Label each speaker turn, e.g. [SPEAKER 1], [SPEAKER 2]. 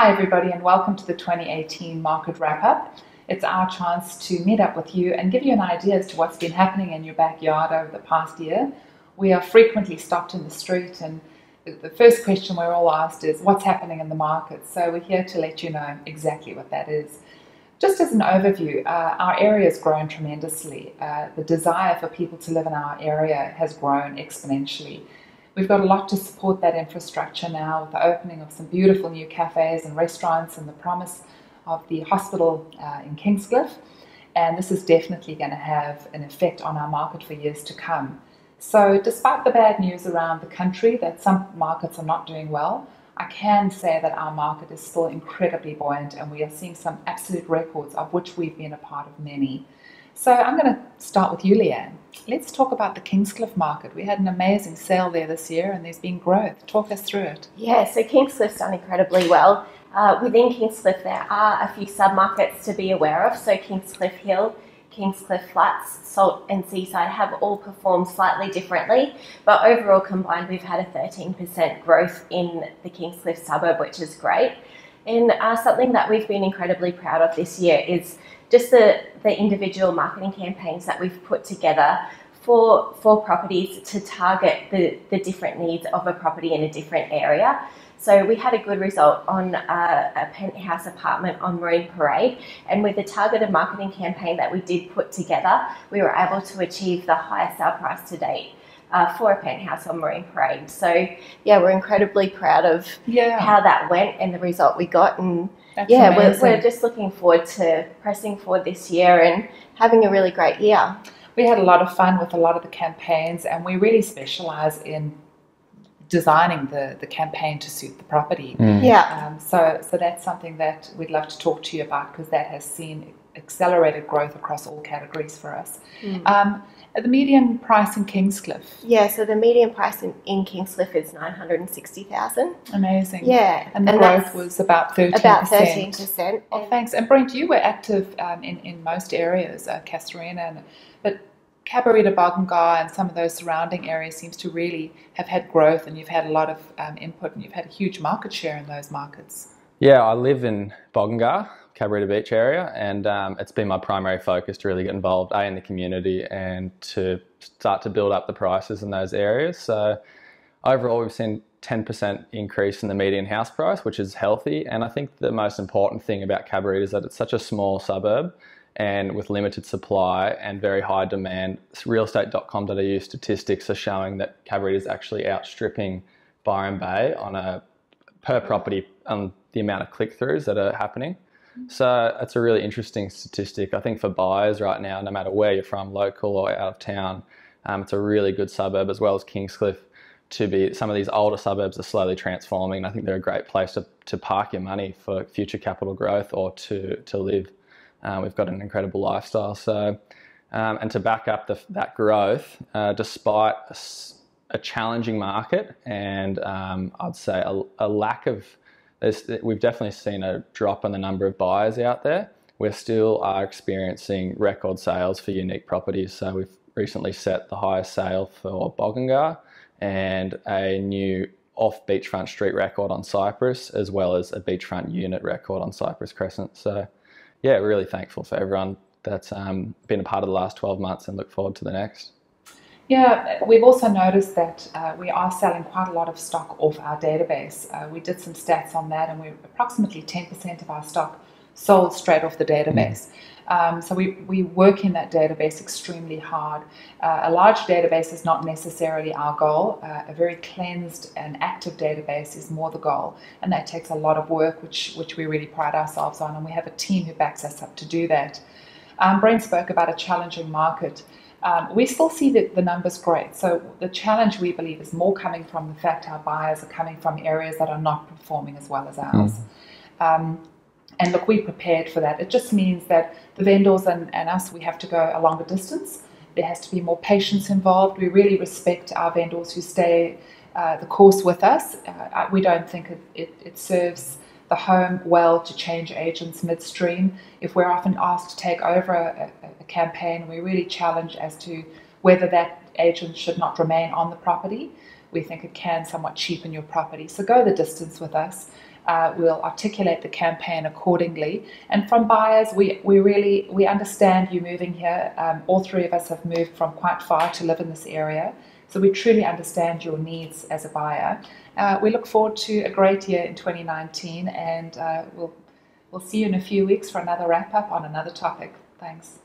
[SPEAKER 1] Hi everybody and welcome to the 2018 market wrap-up. It's our chance to meet up with you and give you an idea as to what's been happening in your backyard over the past year. We are frequently stopped in the street and the first question we're all asked is what's happening in the market. So we're here to let you know exactly what that is. Just as an overview, our area has grown tremendously. The desire for people to live in our area has grown exponentially. We've got a lot to support that infrastructure now with the opening of some beautiful new cafes and restaurants and the promise of the hospital in Kingscliff. And this is definitely going to have an effect on our market for years to come. So despite the bad news around the country that some markets are not doing well, I can say that our market is still incredibly buoyant and we are seeing some absolute records of which we've been a part of many. So I'm going to start with you, Leanne. Let's talk about the Kingscliff market. We had an amazing sale there this year and there's been growth. Talk us through it.
[SPEAKER 2] Yeah, so Kingscliff's done incredibly well. Within Kingscliff there are a few sub-markets to be aware of. So Kingscliff Hill, Kingscliff Flats, Salt and Seaside have all performed slightly differently, but overall combined we've had a 13% growth in the Kingscliff suburb, which is great. And something that we've been incredibly proud of this year is just the individual marketing campaigns that we've put together for properties to target the different needs of a property in a different area. So we had a good result on a penthouse apartment on Marine Parade, and with the targeted marketing campaign that we did put together, we were able to achieve the highest sale price to date for a penthouse on Marine Parade. So yeah, we're incredibly proud of how that went and the result we got, and we're just looking forward to pressing forward this year and having a really great year.
[SPEAKER 1] We had a lot of fun with a lot of the campaigns and we really specialise in designing the campaign to suit the property. So that's something that we'd love to talk to you about because that has seen accelerated growth across all categories for us. The median price in Kingscliff?
[SPEAKER 2] Yeah, so the median price in Kingscliff is $960,000.
[SPEAKER 1] Amazing.
[SPEAKER 2] Yeah.
[SPEAKER 1] And the growth was about 13%.
[SPEAKER 2] About 13%.
[SPEAKER 1] Oh, thanks. And Brent, you were active in most areas, Cabarita, but Cabarita, Bogungar and some of those surrounding areas seems to really have had growth and you've had a lot of input and you've had a huge market share in those markets.
[SPEAKER 3] Yeah, I live in Bogungar, Cabarita Beach area, and it's been my primary focus to really get involved in the community and to start to build up the prices in those areas. So overall we've seen 10% increase in the median house price, which is healthy, and I think the most important thing about Cabarita is that it's such a small suburb and with limited supply and very high demand. Realestate.com.au statistics are showing that Cabarita is actually outstripping Byron Bay on a per property on the amount of click-throughs that are happening. So it's a really interesting statistic. I think for buyers right now, no matter where you're from, local or out of town, it's a really good suburb, as well as Kingscliff. Some of these older suburbs are slowly transforming. I think they're a great place to park your money for future capital growth or to live. We've got an incredible lifestyle. So, and to back up that growth, despite a challenging market and I'd say a lack of, we've definitely seen a drop in the number of buyers out there. We still are experiencing record sales for unique properties. So we've recently set the highest sale for Bogungar and a new off beachfront street record on Cypress, as well as a beachfront unit record on Cypress Crescent. So yeah, really thankful for everyone that's been a part of the last 12 months and look forward to the next.
[SPEAKER 1] Yeah, we've also noticed that we are selling quite a lot of stock off our database. We did some stats on that and we're approximately 10% of our stock sold straight off the database. So we work in that database extremely hard. A large database is not necessarily our goal. A very cleansed and active database is more the goal, and that takes a lot of work, which we really pride ourselves on, and we have a team who backs us up to do that. Brent spoke about a challenging market. We still see the numbers great. So the challenge, we believe, is more coming from the fact our buyers are coming from areas that are not performing as well as ours. And look, we prepared for that. It just means that the vendors and us, we have to go a longer distance. There has to be more patience involved. We really respect our vendors who stay the course with us. We don't think it serves the home well to change agents midstream. If we're often asked to take over a campaign, we really challenge as to whether that agent should not remain on the property. We think it can somewhat cheapen your property. So go the distance with us. We'll articulate the campaign accordingly. And from buyers, we understand you moving here. All three of us have moved from quite far to live in this area. So we truly understand your needs as a buyer. We look forward to a great year in 2019, and we'll see you in a few weeks for another wrap-up on another topic. Thanks.